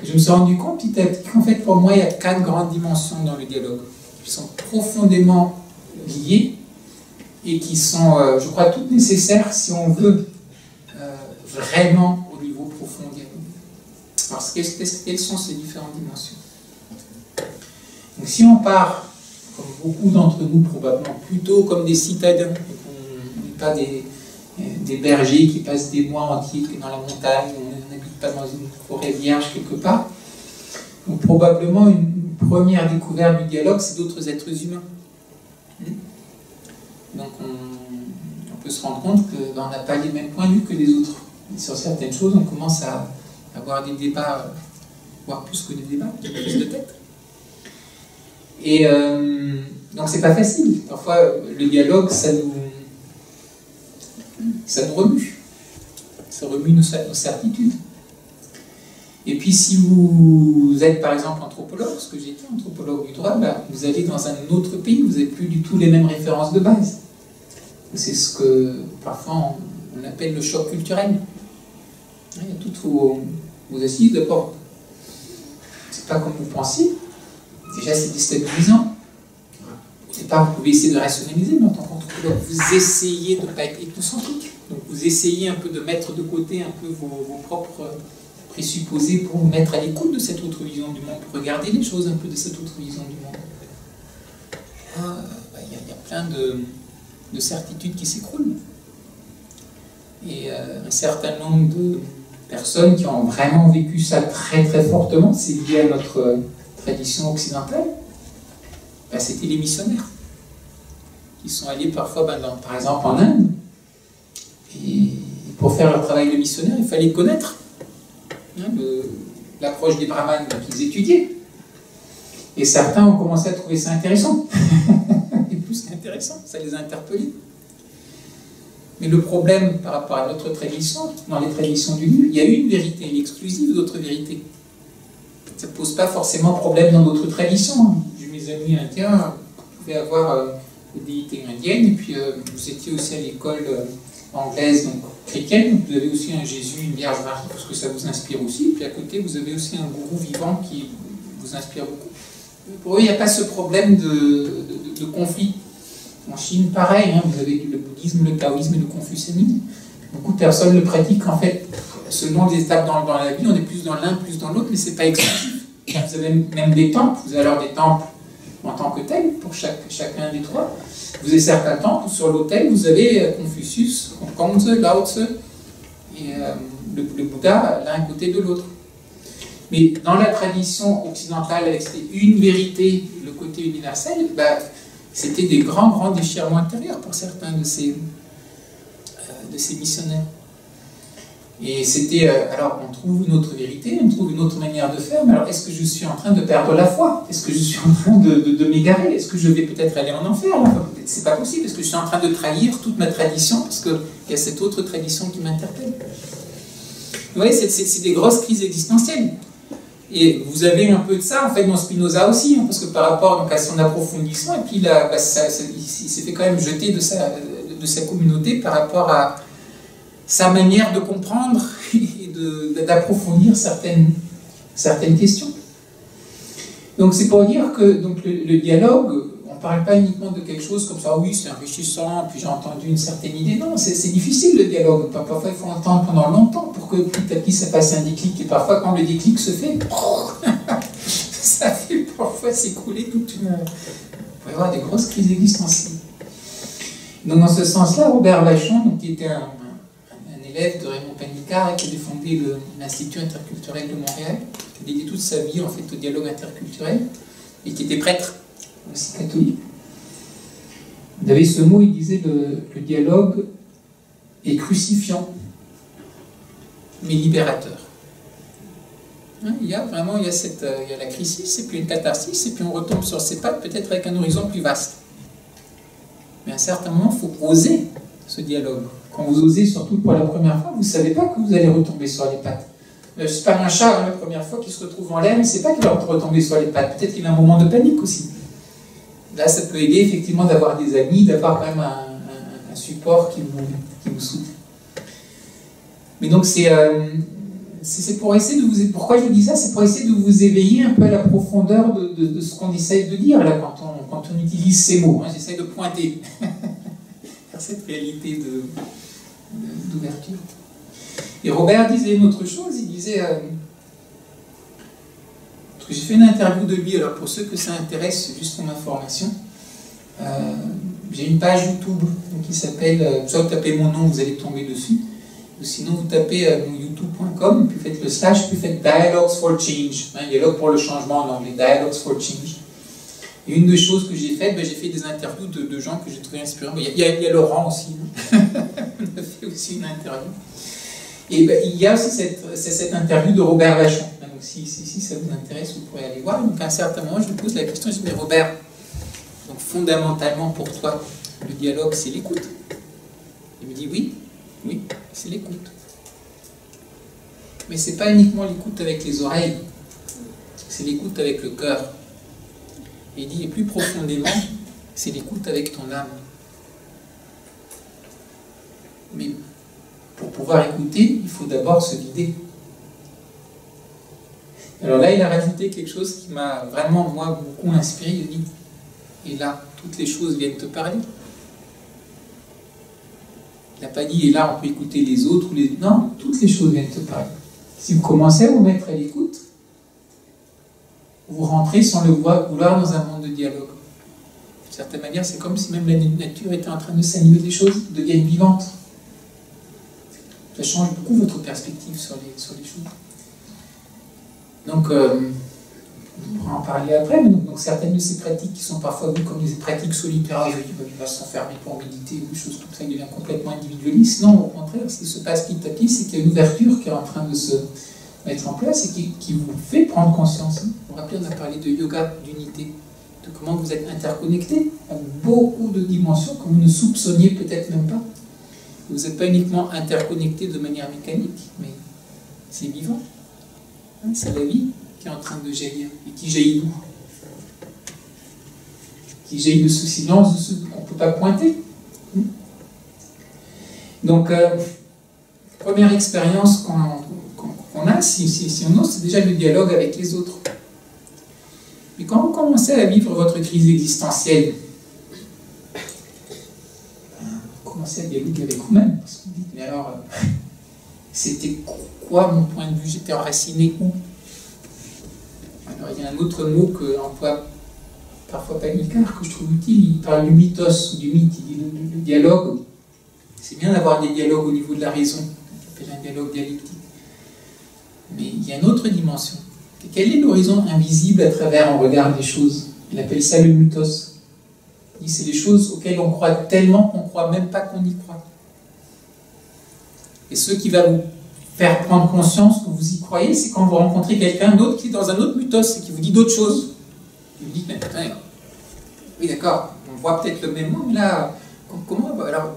je me suis rendu compte petit à petit qu'en fait, pour moi, il y a 4 grandes dimensions dans le dialogue, qui sont profondément liées et qui sont, je crois, toutes nécessaires si on veut vraiment au niveau profond dialogue. Alors, quelles sont ces différentes dimensions? Donc, si on part, comme beaucoup d'entre nous probablement, plutôt comme des citadins, on n'est pas des bergers qui passent des mois entiers dans la montagne, on n'habite pas dans une forêt vierge quelque part. Donc probablement une première découverte du dialogue, c'est d'autres êtres humains. Donc on peut se rendre compte qu'on n'a pas les mêmes points de vue que les autres. Et sur certaines choses, on commence à avoir des débats, voire plus que des débats, des prises de tête. Et donc c'est pas facile. Parfois le dialogue, ça nous remue. Ça remue nos certitudes. Et puis si vous êtes par exemple anthropologue, ce que j'étais anthropologue du droit, vous allez dans un autre pays, vous n'avez plus du tout les mêmes références de base. C'est ce que parfois on appelle le choc culturel. Il y a toutes vos assises d'abord. C'est pas comme vous pensiez. Déjà c'est déstabilisant. Au départ, vous pouvez essayer de rationaliser, mais en tant qu'anthropologue, vous essayez de ne pas être ethnocentrique. Donc vous essayez un peu de mettre de côté un peu vos propres présupposés pour vous mettre à l'écoute de cette autre vision du monde, pour regarder les choses un peu de cette autre vision du monde. Il y a plein de certitudes qui s'écroulent. Et un certain nombre de personnes qui ont vraiment vécu ça très très fortement, c'est lié à notre tradition occidentale, c'était les missionnaires qui sont allés parfois, par exemple en Inde, et pour faire leur travail de missionnaire, il fallait connaître l'approche des brahmanes qu'ils étudiaient. Et certains ont commencé à trouver ça intéressant. Et plus qu'intéressant, ça les a interpellés. Mais le problème par rapport à notre tradition, dans les traditions du livre, il y a une vérité, une exclusive d'autres vérités. Ça ne pose pas forcément problème dans d'autres traditions. J'ai mes amis indiens, vous pouvez avoir des déités indiennes, et puis vous étiez aussi à l'école anglaise, donc chrétienne, vous avez aussi un Jésus, une Vierge Marie, parce que ça vous inspire aussi, et puis à côté vous avez aussi un gourou vivant qui vous inspire beaucoup. Pour eux, il n'y a pas ce problème de conflit. En Chine, pareil, vous avez le bouddhisme, le taoïsme et le confucianisme. Beaucoup de personnes le pratiquent, en fait, selon des étapes dans la vie, on est plus dans l'un, plus dans l'autre, mais ce n'est pas exclusif. Vous avez même des temples, vous avez alors des temples en tant que tels, pour chacun des trois. Vous avez certains temples où sur l'autel, vous avez Confucius, Kongzi, Lao Tzu, et le Bouddha l'un à côté de l'autre. Mais dans la tradition occidentale, avec une vérité, le côté universel, c'était des grands déchirements intérieurs pour certains de ces missionnaires. Et c'était, alors on trouve une autre vérité, on trouve une autre manière de faire, mais alors est-ce que je suis en train de perdre la foi? Est-ce que je suis en train de m'égarer? Est-ce que je vais peut-être aller en enfer? C'est pas possible, est-ce que je suis en train de trahir toute ma tradition parce qu'il y a cette autre tradition qui m'interpelle? Vous voyez, c'est des grosses crises existentielles. Et vous avez un peu de ça, en fait, dans Spinoza aussi, parce que par rapport donc, à son approfondissement, et puis là, il s'est fait quand même jeter de sa communauté par rapport à sa manière de comprendre et d'approfondir certaines questions. Donc c'est pour dire que donc, le dialogue, on ne parle pas uniquement de quelque chose comme ça, oui, c'est enrichissant, puis j'ai entendu une certaine idée. Non, c'est difficile le dialogue. Parfois, il faut entendre pendant longtemps pour que petit à petit ça fasse un déclic. Et parfois, quand le déclic se fait, ça fait parfois s'écrouler toute une... Il peut y avoir des grosses crises existentielles. Donc, dans ce sens-là, Robert Laffont, donc, qui était un élève de Raymond Panicard, qui a fondé l'Institut interculturel de Montréal, qui a dédié toute sa vie en fait, au dialogue interculturel, et qui était prêtre, aussi catholique. Il avait ce mot, il disait le dialogue est crucifiant, mais libérateur. Il y a vraiment il y a la crisis, et puis une catharsis, et puis on retombe sur ses pattes, peut-être avec un horizon plus vaste. Mais à un certain moment, il faut oser ce dialogue. Quand vous osez, surtout pour la première fois, vous ne savez pas que vous allez retomber sur les pattes. C'est pas un chat, la première fois qu'il se retrouve en l'air, il ne sait pas qu'il va retomber sur les pattes. Peut-être qu'il a un moment de panique aussi. Là, ça peut aider effectivement d'avoir des amis, d'avoir quand même un support qui vous soutient. Mais donc, c'est c'est pour essayer de vous... Pourquoi je dis ça? C'est pour essayer de vous éveiller un peu à la profondeur de ce qu'on essaye de dire là, quand on utilise ces mots. Hein. J'essaye de pointer vers cette réalité d'ouverture. Et Robert disait une autre chose, il disait... parce que j'ai fait une interview de lui, alors pour ceux que ça intéresse, c'est juste mon information. J'ai une page YouTube qui s'appelle... soit vous tapez mon nom, vous allez tomber dessus. Ou sinon, vous tapez youtube.com, puis faites le slash, puis faites Dialogues for Change. Hein, dialogue pour le changement en anglais, Dialogues for Change. Et une des choses que j'ai faites, j'ai fait des interviews de gens que j'ai trouvé inspirants. Il y a Laurent aussi. On a fait aussi une interview. Et il y a aussi cette interview de Robert Vachon. Donc si ça vous intéresse, vous pourrez aller voir. Donc à un certain moment, je lui pose la question, je dis, mais Robert, donc fondamentalement pour toi, le dialogue, c'est l'écoute. Il me dit oui, c'est l'écoute. Mais c'est pas uniquement l'écoute avec les oreilles, c'est l'écoute avec le cœur. Et il dit, et plus profondément, c'est l'écoute avec ton âme. Mais pour pouvoir écouter, il faut d'abord se vider. Alors là, il a rajouté quelque chose qui m'a vraiment, moi, beaucoup inspiré. Il dit, et là, toutes les choses viennent te parler. Il n'a pas dit, et là, on peut écouter les autres. Non, toutes les choses viennent te parler. Si vous commencez à vous mettre à l'écoute, vous rentrez sans le vouloir dans un monde de dialogue. D'une certaine manière, c'est comme si même la nature était en train de s'animer, des choses deviennent vivantes. Ça change beaucoup votre perspective sur les choses. Donc, on pourra en parler après, mais donc certaines de ces pratiques qui sont parfois vues comme des pratiques solitaires, il va s'enfermer pour méditer, ou des choses comme ça, il devient complètement individualiste. Non, au contraire, ce qui se passe petit à petit, c'est qu'il y a une ouverture qui est en train de se mettre en place et qui vous fait prendre conscience. Vous vous rappelez, on a parlé de yoga, d'unité, de comment vous êtes interconnectés à beaucoup de dimensions que vous ne soupçonniez peut-être même pas. Vous n'êtes pas uniquement interconnectés de manière mécanique, mais c'est vivant. C'est la vie qui est en train de jaillir. Et qui jaillit d'où? Qui jaillit de ce silence, de ce qu'on ne peut pas pointer. Donc, première expérience qu'on a, si on ose, c'est déjà le dialogue avec les autres. Mais quand vous commencez à vivre votre crise existentielle, vous commencez à dialoguer avec vous-même, parce que vous dites, mais alors, c'était quoi mon point de vue? J'étais enraciné où? Alors il y a un autre mot que emploie parfois Panicard, que je trouve utile, il parle du mythos ou du mythe, il dit le dialogue. C'est bien d'avoir des dialogues au niveau de la raison, on appelle un dialogue dialectique. Mais il y a une autre dimension. Quel est l'horizon invisible à travers on regarde les choses? Il appelle ça le mythos. Il dit c'est les choses auxquelles on croit tellement qu'on ne croit même pas qu'on y croit. Et ce qui va vous faire prendre conscience que vous y croyez, c'est quand vous rencontrez quelqu'un d'autre qui est dans un autre mythos et qui vous dit d'autres choses. Vous dites, mais oui d'accord, on voit peut-être le même mot, mais là, comment alors,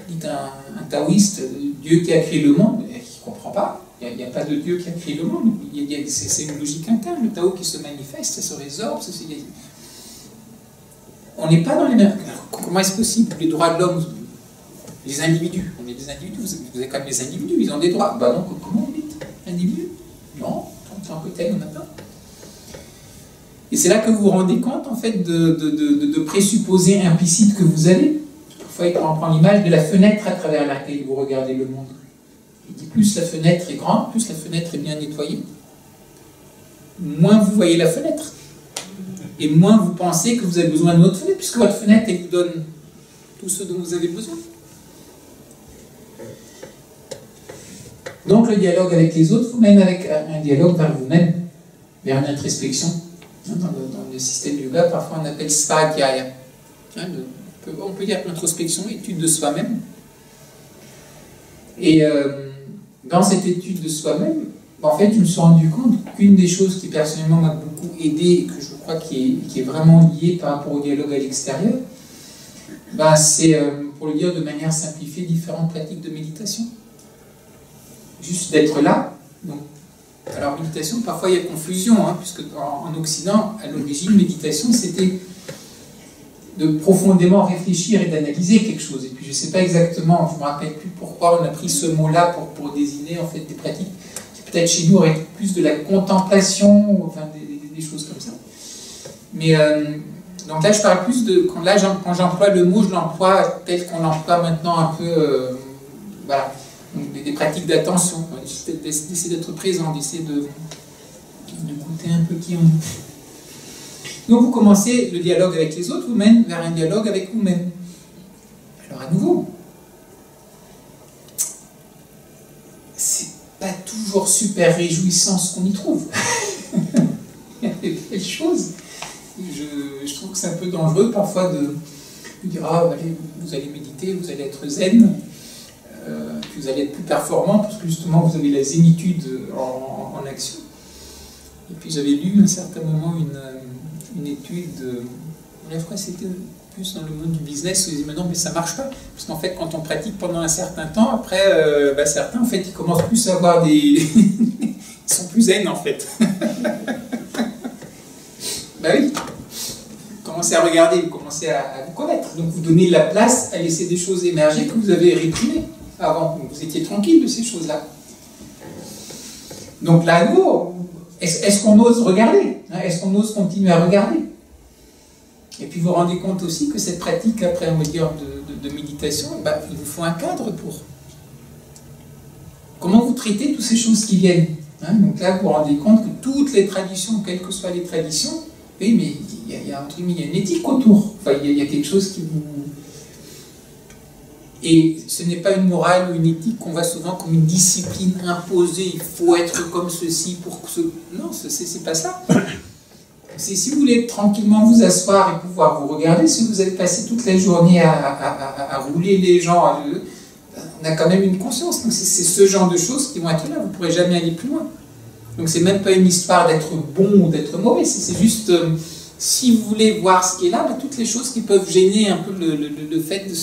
il dit un taoïste, Dieu qui a créé le monde, il ne comprend pas. Il n'y a pas de Dieu qui a créé le monde. C'est une logique interne, le Tao qui se manifeste, ça se résorbe. On n'est pas dans les mêmes... Comment est-ce possible? Les droits de l'homme, les individus, on est des individus, vous avez quand même des individus, ils ont des droits. Bah donc, comment vous dites? Individus? Non, en tant que tel, on n'a pas. Et c'est là que vous vous rendez compte, en fait, de présupposés implicites que vous avez. Parfois, on prend l'image de la fenêtre à travers laquelle vous regardez le monde. Il dit plus la fenêtre est grande, plus la fenêtre est bien nettoyée, moins vous voyez la fenêtre. Et moins vous pensez que vous avez besoin de votre fenêtre, puisque votre fenêtre, elle vous donne tout ce dont vous avez besoin. Donc le dialogue avec les autres vous mène avec un dialogue vers vous-même, vers une introspection. Dans le système du yoga, parfois on appelle svadhyaya. On peut dire introspection, étude de soi-même. Et dans cette étude de soi-même, en fait, je me suis rendu compte qu'une des choses qui personnellement m'a beaucoup aidé et que je crois qui est vraiment liée par rapport au dialogue à l'extérieur, c'est, pour le dire de manière simplifiée, différentes pratiques de méditation. Juste d'être là. Donc, alors, méditation, parfois il y a confusion, puisque en Occident, à l'origine, méditation, c'était de profondément réfléchir et d'analyser quelque chose. Et puis je ne sais pas exactement, je ne me rappelle plus pourquoi on a pris ce mot-là pour désigner en fait des pratiques qui peut-être chez nous auraient plus de la contemplation, ou, enfin des choses comme ça. Mais donc là je parle plus de, quand j'emploie le mot, je l'emploie tel qu'on l'emploie maintenant un peu, voilà, donc des pratiques d'attention, d'essayer d'être présent, d'essayer de goûter un peu qui on est. Donc vous commencez le dialogue avec les autres, vous mène vers un dialogue avec vous-même. Alors à nouveau, c'est pas toujours super réjouissant ce qu'on y trouve. Il y a des belles choses. Je trouve que c'est un peu dangereux parfois de dire ah, allez, vous allez méditer, vous allez être zen, puis vous allez être plus performant parce que justement vous avez la zénitude en action. Et puis j'avais lu à un certain moment une étude, je crois que c'était plus dans le monde du business, où ils disaient mais non mais ça marche pas, parce qu'en fait quand on pratique pendant un certain temps, après certains en fait ils commencent plus à avoir des... ils sont plus zen en fait. Bah oui, vous commencez à regarder, vous commencez à vous connaître, donc vous donnez la place à laisser des choses émerger que vous avez réprimées avant, donc vous étiez tranquille de ces choses-là. Donc là à nouveau, est-ce qu'on ose regarder, hein? Est-ce qu'on ose continuer à regarder? Et puis vous vous rendez compte aussi que cette pratique, après on va dire de méditation, bah, il vous faut un cadre pour. Comment vous traitez toutes ces choses qui viennent, hein? Donc là vous vous rendez compte que toutes les traditions, quelles que soient les traditions, oui mais il y a une éthique autour, enfin il y a quelque chose qui vous... Et ce n'est pas une morale ou une éthique qu'on voit souvent comme une discipline imposée, il faut être comme ceci pour que ce... Non, c'est pas ça. C'est si vous voulez tranquillement vous asseoir et pouvoir vous regarder, si vous avez passé toute la journée à rouler les gens, on a quand même une conscience. Donc c'est ce genre de choses qui vont être là, vous ne pourrez jamais aller plus loin. Donc c'est même pas une histoire d'être bon ou d'être mauvais, c'est juste... si vous voulez voir ce qui est là, bah, toutes les choses qui peuvent gêner un peu le fait de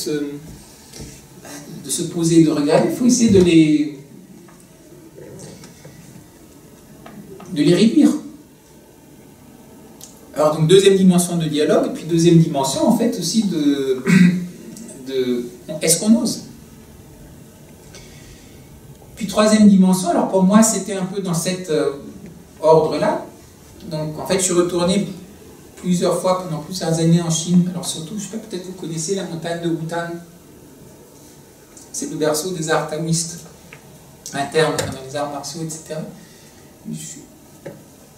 se poser et de regarder, il faut essayer de les réduire. Alors donc deuxième dimension de dialogue, et puis deuxième dimension en fait aussi de est-ce qu'on ose? Puis troisième dimension, alors pour moi c'était un peu dans cet ordre-là. Donc en fait je suis retourné plusieurs fois pendant plusieurs années en Chine, alors surtout, je sais pas, peut-être vous connaissez la montagne de Bhutan. C'est le berceau des arts taoïstes internes, dans les arts martiaux, etc. Je suis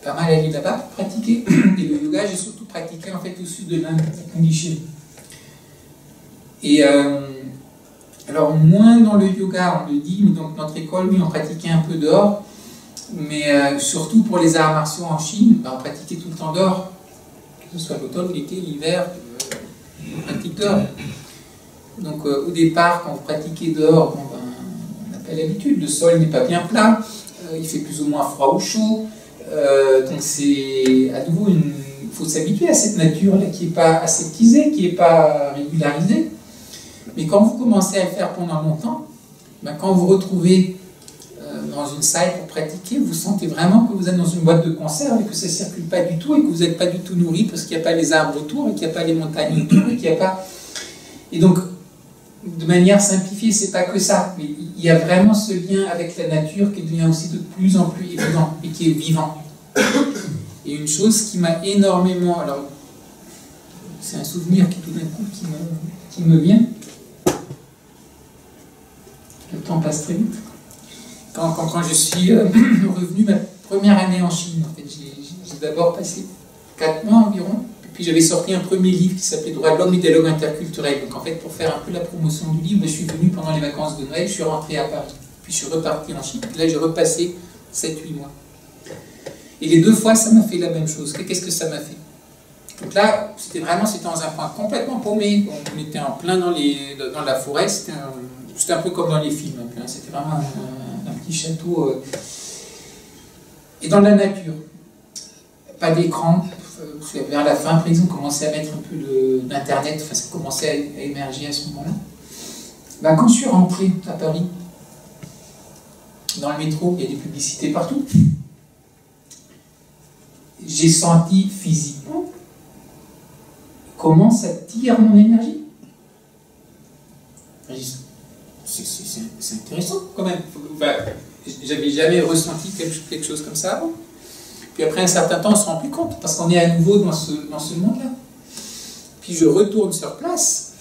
pas mal allé là-bas pour pratiquer. Et le yoga, j'ai surtout pratiqué en fait au sud de l'Inde, à Pondicherry. Et alors, moins dans le yoga, on le dit, mais donc notre école, oui, on pratiquait un peu dehors. Mais surtout pour les arts martiaux en Chine, on pratiquait tout le temps dehors. Que ce soit l'automne, l'été, l'hiver, on pratique dehors. Donc au départ, quand vous pratiquez dehors, bon, ben, on n'a pas l'habitude, le sol n'est pas bien plat, il fait plus ou moins froid ou chaud, donc c'est à nouveau, il faut s'habituer à cette nature-là qui n'est pas aseptisée, qui n'est pas régularisée. Mais quand vous commencez à le faire pendant longtemps, ben, quand vous vous retrouvez dans une salle pour pratiquer, vous sentez vraiment que vous êtes dans une boîte de conserve et que ça ne circule pas du tout et que vous n'êtes pas du tout nourri parce qu'il n'y a pas les arbres autour et qu'il n'y a pas les montagnes autour et qu'il n'y a pas... Et donc, de manière simplifiée, c'est pas que ça, mais il y a vraiment ce lien avec la nature qui devient aussi de plus en plus évident et qui est vivant. Et une chose qui m'a énormément, alors c'est un souvenir qui tout d'un coup qui me vient. Le temps passe très vite. Quand je suis revenu ma première année en Chine, en fait, j'ai d'abord passé 4 mois environ. Puis j'avais sorti un premier livre qui s'appelait Droits de l'homme et dialogue interculturel. Donc en fait, pour faire un peu la promotion du livre, je suis venu pendant les vacances de Noël, je suis rentré à Paris. Puis je suis reparti en Chine. Puis là, j'ai repassé 7-8 mois. Et les 2 fois, ça m'a fait la même chose. Qu'est-ce que ça m'a fait? Donc là, c'était dans un point complètement paumé. On était en plein dans la forêt. C'était un peu comme dans les films. C'était vraiment un petit château. Et dans la nature. Pas d'écran. Vers la fin, après, ils ont commencé à mettre un peu d'internet, enfin, ça commençait à émerger à ce moment-là. Ben, quand je suis rentré à Paris, dans le métro, il y a des publicités partout. J'ai senti physiquement comment ça tire mon énergie. C'est intéressant quand même. Enfin, j'avais jamais ressenti quelque chose comme ça avant. Puis après un certain temps, on se rend plus compte, parce qu'on est à nouveau dans ce monde-là. Puis je retourne sur place,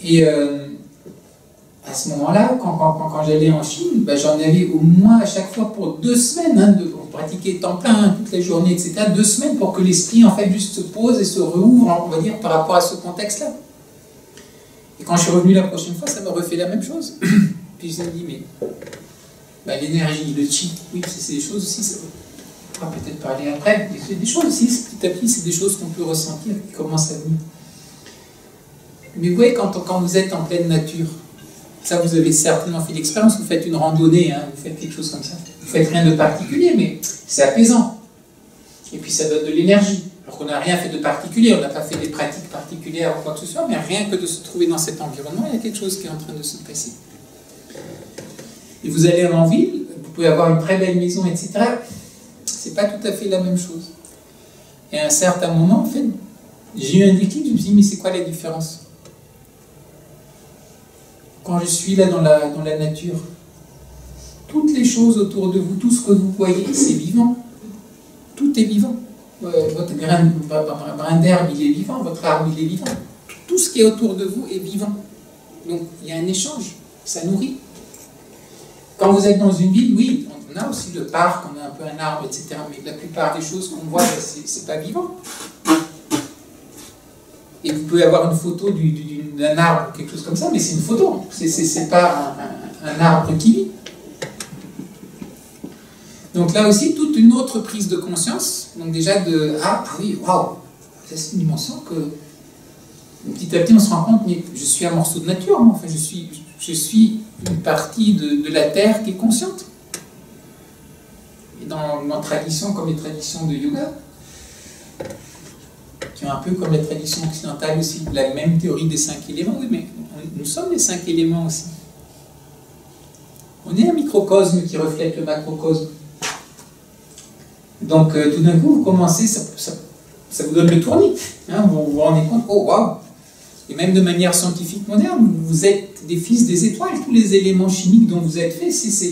et à ce moment-là, quand j'allais en Chine, ben, j'en avais au moins à chaque fois pour 2 semaines, hein, pour pratiquer temps plein, hein, toute la journée, etc. 2 semaines pour que l'esprit en fait juste se pose et se rouvre, on va dire, par rapport à ce contexte-là. Et quand je suis revenu la prochaine fois, ça me refait la même chose. Puis je me dis, mais ben, l'énergie, le chi, oui, c'est des choses aussi, on va peut-être parler après, mais c'est des choses aussi, petit à petit, c'est des choses qu'on peut ressentir, qui commencent à venir. Mais vous voyez, quand vous êtes en pleine nature, ça vous avez certainement fait l'expérience, vous faites une randonnée, hein, vous faites quelque chose comme ça, vous faites rien de particulier, mais c'est apaisant. Et puis ça donne de l'énergie. Alors qu'on n'a rien fait de particulier, on n'a pas fait des pratiques particulières ou quoi que ce soit, mais rien que de se trouver dans cet environnement, il y a quelque chose qui est en train de se passer. Et vous allez en ville, vous pouvez avoir une très belle maison, etc. C'est pas tout à fait la même chose. Et à un certain moment, en fait, j'ai eu un déclic, je me suis dit, mais c'est quoi la différence? Quand je suis là dans la nature, toutes les choses autour de vous, tout ce que vous voyez, c'est vivant. Tout est vivant. Votre brin d'herbe, il est vivant, votre arbre, il est vivant. Tout ce qui est autour de vous est vivant. Donc, il y a un échange, ça nourrit. Quand vous êtes dans une ville, oui, on a aussi le parc, on a un peu un arbre, etc. Mais la plupart des choses qu'on voit, c'est pas vivant. Et vous pouvez avoir une photo d'un arbre, quelque chose comme ça, mais c'est une photo. C'est pas un arbre qui vit. Donc là aussi, toute une autre prise de conscience. Donc déjà ah oui, waouh, c'est une dimension que petit à petit on se rend compte, mais je suis un morceau de nature, moi. Enfin, je suis une partie de la terre qui est consciente. Et dans nos traditions, comme les traditions de yoga, qui ont un peu comme la tradition occidentale aussi, la même théorie des 5 éléments, oui, mais nous sommes les 5 éléments aussi. On est un microcosme qui reflète le macrocosme. Donc tout d'un coup, vous commencez, ça vous donne le tournis. Hein, vous vous rendez compte, oh waouh! Et même de manière scientifique moderne, vous êtes des fils des étoiles. Tous les éléments chimiques dont vous êtes faits, c'est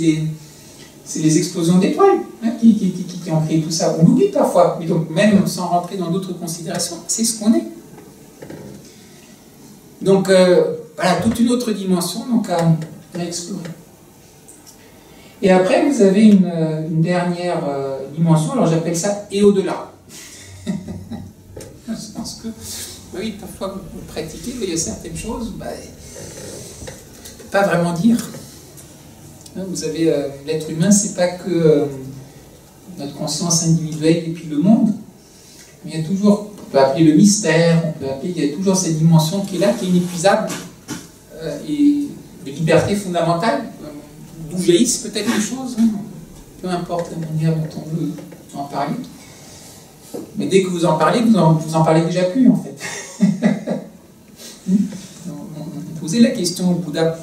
les explosions d'étoiles, hein, qui ont créé tout ça. On l'oublie parfois, mais donc même sans rentrer dans d'autres considérations, c'est ce qu'on est. Donc voilà, toute une autre dimension donc, à explorer. Et après, vous avez une dernière dimension, alors j'appelle ça « et au-delà ». Je pense que, oui, parfois vous pratiquez, mais il y a certaines choses, bah, je ne peux pas vraiment dire. Vous avez, l'être humain, c'est pas que notre conscience individuelle et puis le monde. Il y a toujours, on peut appeler le mystère, on peut appeler, il y a toujours cette dimension qui est là, qui est inépuisable, et de liberté fondamentale, d'où jaillissent peut-être les choses, hein, peu importe la manière dont on veut en parler. Mais dès que vous en parlez, vous en parlez déjà plus, en fait. On posait la question au Bouddha.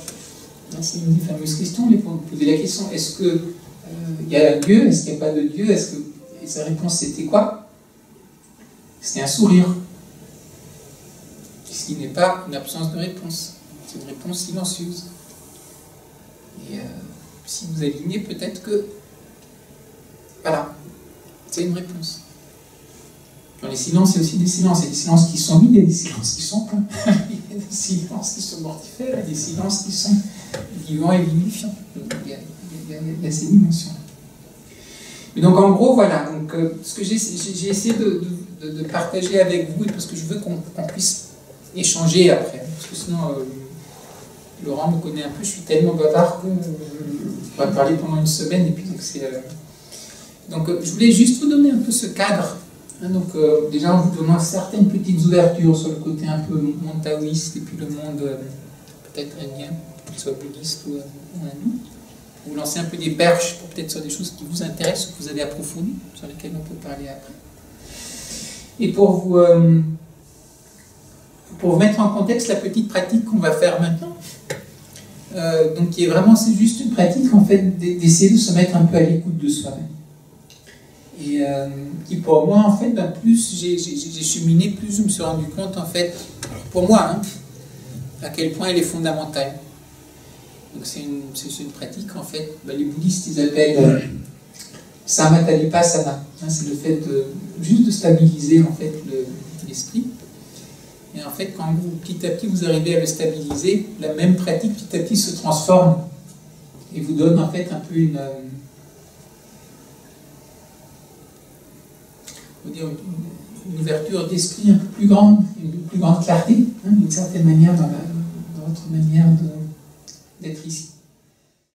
C'est une des fameuses questions. On posait la question, est-ce qu'il y a un Dieu? Est-ce qu'il n'y a pas de Dieu? Et sa réponse, c'était quoi? C'était un sourire. Ce qui n'est pas une absence de réponse. C'est une réponse silencieuse. Et si vous alignez, peut-être que... Voilà. C'est une réponse. Dans les silences, il y a aussi des silences. Il y a des silences qui sont vides et des silences qui sont pleins. Il y a des silences qui sont mortifères et des silences qui sont vivants et vivifiants. Il y a ces dimensions. Et donc en gros, voilà. Donc, ce que j'ai essayé de partager avec vous, parce que je veux qu'on puisse échanger après. Parce que sinon, Laurent me connaît un peu, je suis tellement bavard que je pourrais parler pendant une semaine. Et puis, donc je voulais juste vous donner un peu ce cadre. Donc déjà en vous donnant certaines petites ouvertures sur le côté un peu monde taoïste et puis le monde peut-être indien, qu'il soit bouddhiste ou hindou. Vous lancez un peu des perches pour peut-être sur des choses qui vous intéressent ou que vous avez approfondies, sur lesquelles on peut parler après. Et pour vous mettre en contexte la petite pratique qu'on va faire maintenant, donc qui est vraiment, c'est juste une pratique en fait d'essayer de se mettre un peu à l'écoute de soi-même. Et qui pour moi, en fait, ben, plus j'ai cheminé, plus je me suis rendu compte, en fait, pour moi, hein, à quel point elle est fondamentale. Donc c'est une pratique, en fait, ben, les bouddhistes, ils appellent Samatalipassana. Hein, c'est le fait juste de stabiliser, en fait, l'esprit. Et en fait, quand vous, petit à petit, vous arrivez à le stabiliser, la même pratique, petit à petit, se transforme et vous donne, en fait, un peu une ouverture d'esprit un peu plus grande, une plus grande clarté, hein, d'une certaine manière, dans votre manière d'être ici.